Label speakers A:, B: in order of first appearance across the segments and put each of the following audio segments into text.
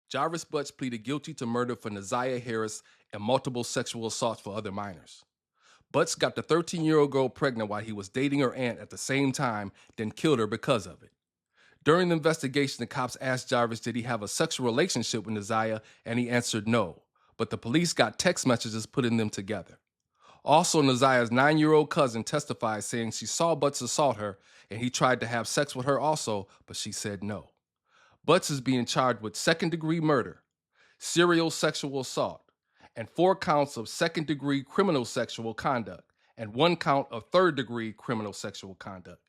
A: Jarvis Butts pleaded guilty to murder for Neziah Harris and multiple sexual assaults for other minors. Butts got the 13-year-old girl pregnant while he was dating her aunt at the same time, then killed her because of it. During the investigation, the cops asked Jarvis did he have a sexual relationship with Neziah, and he answered no, but the police got text messages putting them together. Also, Neziah's 9-year-old cousin testified saying she saw Butts assault her, and he tried to have sex with her also, but she said no. Butts is being charged with second-degree murder, serial sexual assault, and 4 counts of second-degree criminal sexual conduct, and 1 count of third-degree criminal sexual conduct.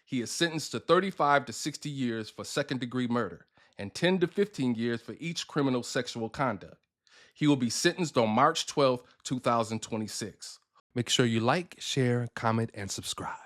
A: He is sentenced to 35 to 60 years for second-degree murder, and 10 to 15 years for each criminal sexual conduct. He will be sentenced on March 12, 2026. Make sure you like, share, comment, and subscribe.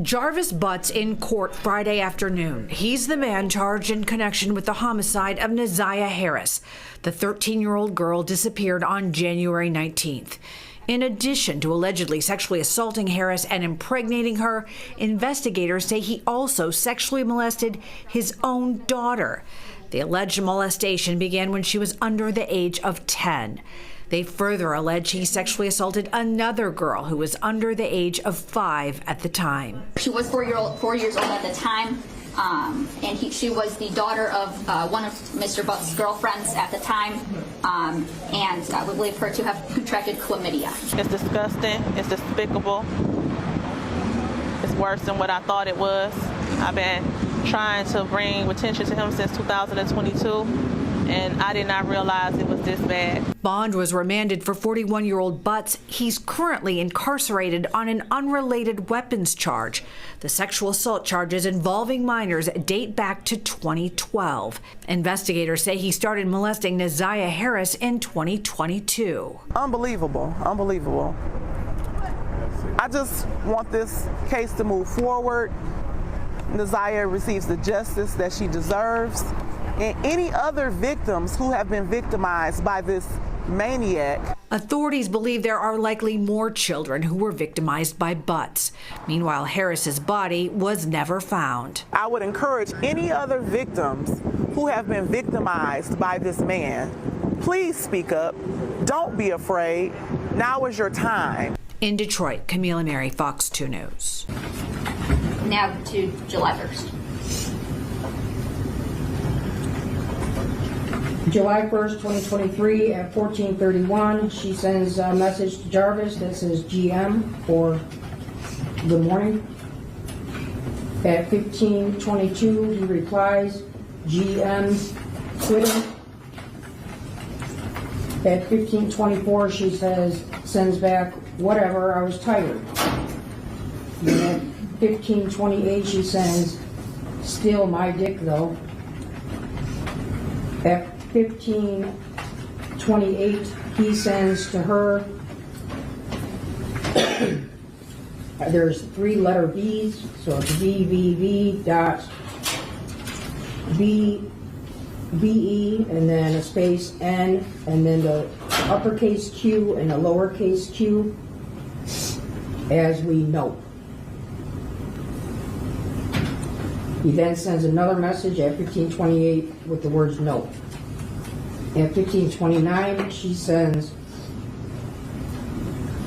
B: Jarvis Butts in court Friday afternoon. He's the man charged in connection with the homicide of Neziah Harris. The 13-year-old girl disappeared on January 19th. In addition to allegedly sexually assaulting Harris and impregnating her, investigators say he also sexually molested his own daughter. The alleged molestation began when she was under the age of 10. They further allege he sexually assaulted another girl who was under the age of 5 at the time.
C: She was 4 years old at the time, and she was the daughter of one of Mr. Butts' girlfriends at the time, and we believe her to have contracted chlamydia.
D: It's disgusting. It's despicable. It's worse than what I thought it was. I've been trying to bring attention to him since 2022. And I did not realize it was this bad.
B: Bond was remanded for 41-year-old Butts. He's currently incarcerated on an unrelated weapons charge. The sexual assault charges involving minors date back to 2012. Investigators say he started molesting Neziah Harris in 2022.
E: Unbelievable, unbelievable. I just want this case to move forward. Neziah receives the justice that she deserves. And any other victims who have been victimized by this maniac.
B: Authorities believe there are likely more children who were victimized by Butts. Meanwhile, Harris's body was never found.
E: I would encourage any other victims who have been victimized by this man, please speak up. Don't be afraid. Now is your time.
B: In Detroit, Camila Mary, Fox 2 News.
C: Now to July 1st.
F: July 1st, 2023 at 14:31, she sends a message to Jarvis that says GM for good morning. At 15:22, he replies, GM quitting. At 15:24, she sends back, whatever, I was tired. And at 15:28, she sends, still my dick though. At 15:28, he sends to her, there's 3 letter B's, so it's VVV.BE and then a space N and then the uppercase Q and the lowercase q, as we know. He then sends another message at 15:28 with the words no. At 15:29, she sends,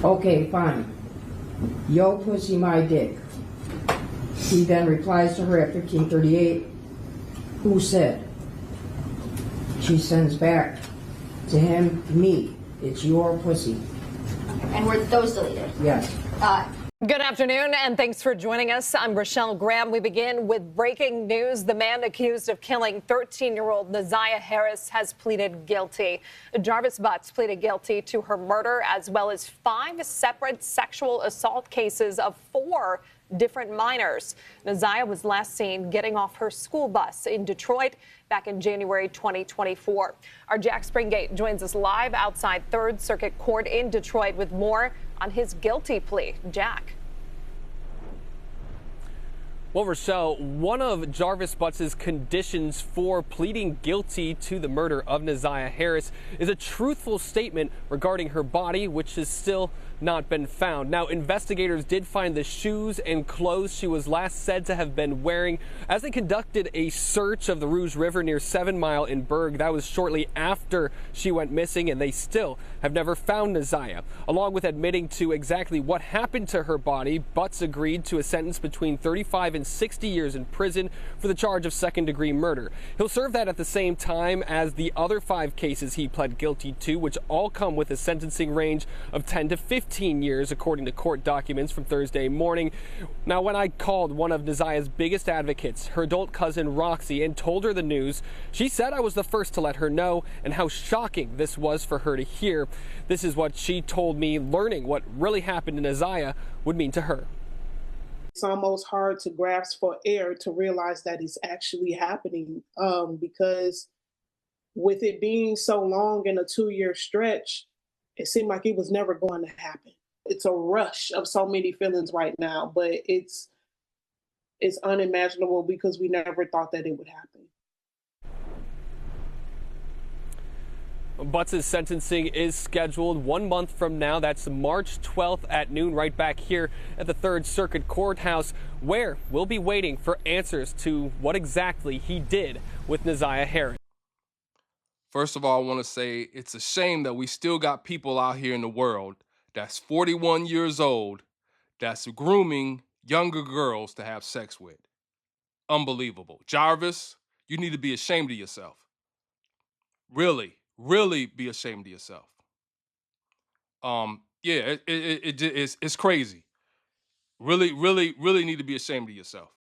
F: okay, fine. Yo, pussy, my dick. He then replies to her at 15:38, who said? She sends back to him, me. It's your pussy.
C: And were those deleted?
F: Yes.
G: Good afternoon, and thanks for joining us. I'm Rochelle Graham. We begin with breaking news. The man accused of killing 13-year-old Neziah Harris has pleaded guilty. Jarvis Butts pleaded guilty to her murder, as well as 5 separate sexual assault cases of 4 different minors. Neziah was last seen getting off her school bus in Detroit back in January 2024. Our Jack Springate joins us live outside 3rd Circuit Court in Detroit with more on his guilty plea. Jack.
H: Well, Rochelle, one of Jarvis Butts' conditions for pleading guilty to the murder of Neziah Harris is a truthful statement regarding her body, which has still not been found. Now, investigators did find the shoes and clothes she was last said to have been wearing as they conducted a search of the Rouge River near 7 Mile in Berg. That was shortly after she went missing, and they still have never found Neziah. Along with admitting to exactly what happened to her body, Butts agreed to a sentence between 35 and 60 years in prison for the charge of second-degree murder. He'll serve that at the same time as the other 5 cases he pled guilty to, which all come with a sentencing range of 10 to 15 years, according to court documents from Thursday morning. Now, when I called one of Neziah's biggest advocates, her adult cousin Roxy, and told her the news, she said I was the first to let her know and how shocking this was for her to hear. This is what she told me learning what really happened to Neziah would mean to her.
I: It's almost hard to grasp for air to realize that it's actually happening, because with it being so long in a 2-year stretch, it seemed like it was never going to happen. It's a rush of so many feelings right now, but it's unimaginable because we never thought that it would happen.
H: Butts' sentencing is scheduled 1 month from now. That's March 12th at noon, right back here at the 3rd Circuit Courthouse, where we'll be waiting for answers to what exactly he did with Neziah Harris.
A: First of all, I want to say it's a shame that we still got people out here in the world that's 41 years old that's grooming younger girls to have sex with. Unbelievable. Jarvis, you need to be ashamed of yourself. Really be ashamed of yourself. Yeah, it's crazy. Really need to be ashamed of yourself.